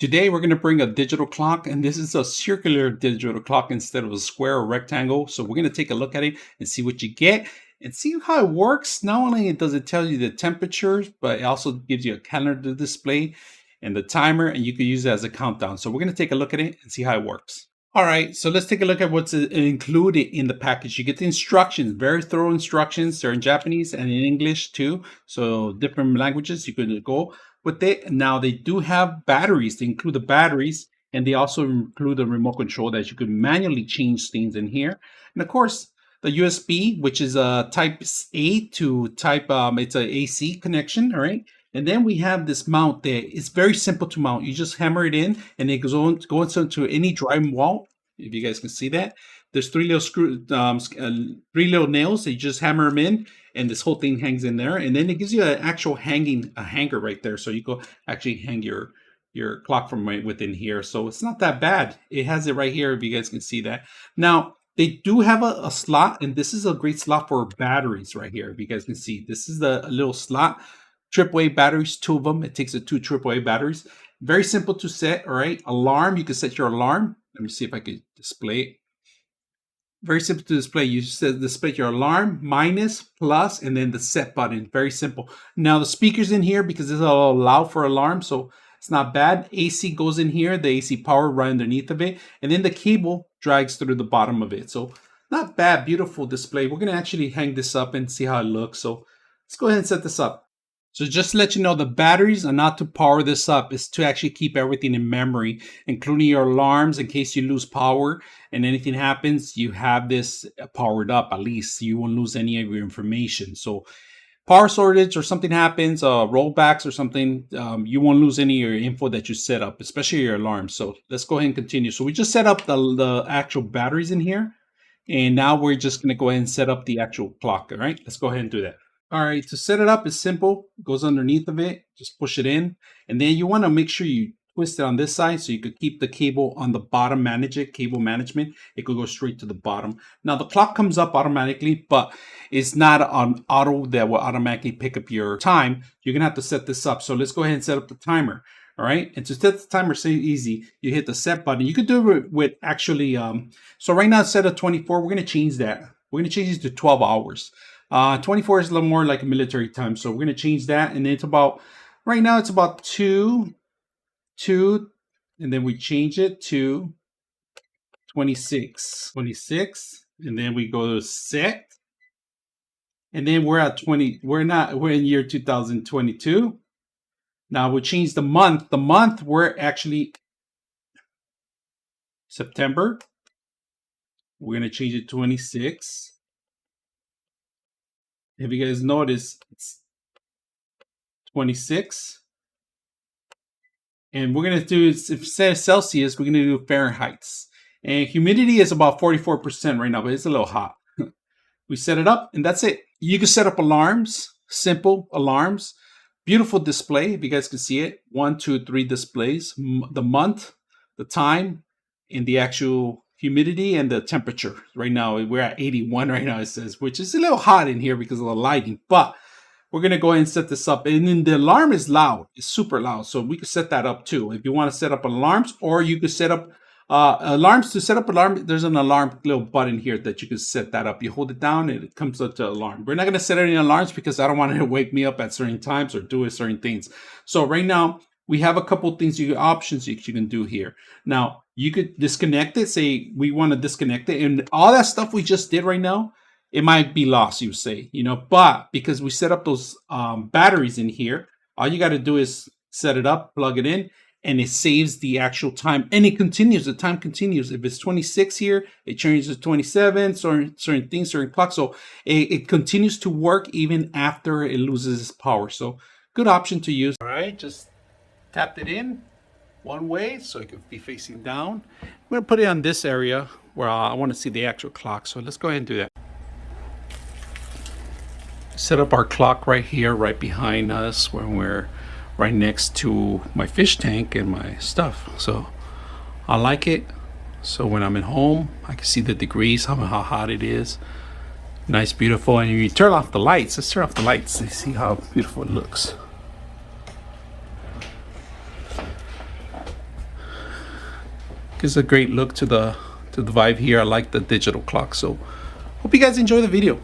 Today we're going to bring a digital clock, and this is a circular digital clock instead of a square or rectangle. So we're going to take a look at it and see what you get and see how it works. Not only does it tell you the temperatures, but it also gives you a calendar display and the timer, and you can use it as a countdown. So we're going to take a look at it and see how it works. All right, so let's take a look at what's included in the package. You get the instructions, very thorough instructions. They're in Japanese and in English too. So different languages you could go with it. Now they do have batteries. They include the batteries, and they also include the remote control that you could manually change things in here. And of course, the USB, which is a type A to type, it's a AC connection, all right? And then we have this mount there. It's very simple to mount. You just hammer it in, and it goes into any dry wall. If you guys can see that, there's three little nails. So you just hammer them in, and this whole thing hangs in there. And then it gives you an actual hanger right there, so you go actually hang your clock from right within here. So it's not that bad. It has it right here. If you guys can see that. Now they do have a slot, and this is a great slot for batteries right here. If you guys can see, this is the little slot. AAA batteries, two of them. It takes the two AAA batteries. Very simple to set, all right? Alarm, you can set your alarm. Let me see if I can display it. Very simple to display. You just display your alarm, minus, plus, and then the set button. Very simple. Now the speakers in here, because this will allow for alarm, so it's not bad. AC goes in here, the AC power right underneath of it, and then the cable drags through the bottom of it. So not bad, beautiful display. We're gonna actually hang this up and see how it looks. So let's go ahead and set this up. So just to let you know, the batteries are not to power this up. It's to actually keep everything in memory, including your alarms in case you lose power and anything happens. You have this powered up, at least. You won't lose any of your information. So power shortage or something happens, rollbacks or something, you won't lose any of your info that you set up, especially your alarms. So let's go ahead and continue. So we just set up the actual batteries in here. And now we're just going to go ahead and set up the actual clock. All right, let's go ahead and do that. All right, to set it up is simple. It goes underneath of it, just push it in. And then you want to make sure you twist it on this side so you could keep the cable on the bottom, cable management. It could go straight to the bottom. Now the clock comes up automatically, but it's not on auto that will automatically pick up your time. You're gonna have to set this up. So let's go ahead and set up the timer. All right, and to set the timer, so easy. You hit the set button. You could do it with actually, so right now it's set at 24. We're gonna change that. We're gonna change it to 12 hours. 24 is a little more like a military time, so we're going to change that. And it's about, right now it's about 2, and then we change it to 26, and then we go to set, and then we're at 20. We're in year 2022. Now we change the month. We're actually September. We're going to change it to 26. If you guys notice, it's 26. And we're going to do, if it says Celsius, we're going to do Fahrenheit. And humidity is about 44% right now, but it's a little hot. We set it up, and that's it. You can set up alarms, simple alarms. Beautiful display, if you guys can see it. 1, 2, 3 displays. The month, the time, and the actual humidity and the temperature. Right now we're at 81 right now, it says, which is a little hot in here because of the lighting, but we're going to go ahead and set this up. And then the alarm is loud. It's super loud, so we could set that up too if you want to set up alarms, or you could set up alarms. To set up alarm, there's an alarm little button here that you can set that up. You hold it down and it comes up to alarm. We're not going to set any alarms because I don't want it to wake me up at certain times or do certain things. So right now we have a couple things, options you can do here. Now you could disconnect it. Say we want to disconnect it, and all that stuff we just did right now, it might be lost, you say, but because we set up those batteries in here, all you got to do is set it up, plug it in, and it saves the actual time, and it continues. The time continues. If it's 26 here, it changes to 27, certain things, certain clocks. So it continues to work even after it loses its power. So good option to use. All right, just tapped it in one way so it could be facing down. I'm going to put it on this area where I want to see the actual clock. So let's go ahead and do that. Set up our clock right here, right behind us, when we're right next to my fish tank and my stuff. So I like it. So when I'm at home, I can see the degrees, how hot it is. Nice, beautiful. And you turn off the lights. Let's turn off the lights and see how beautiful it looks. Gives a great look to the vibe here. I like the digital clock. So hope you guys enjoy the video.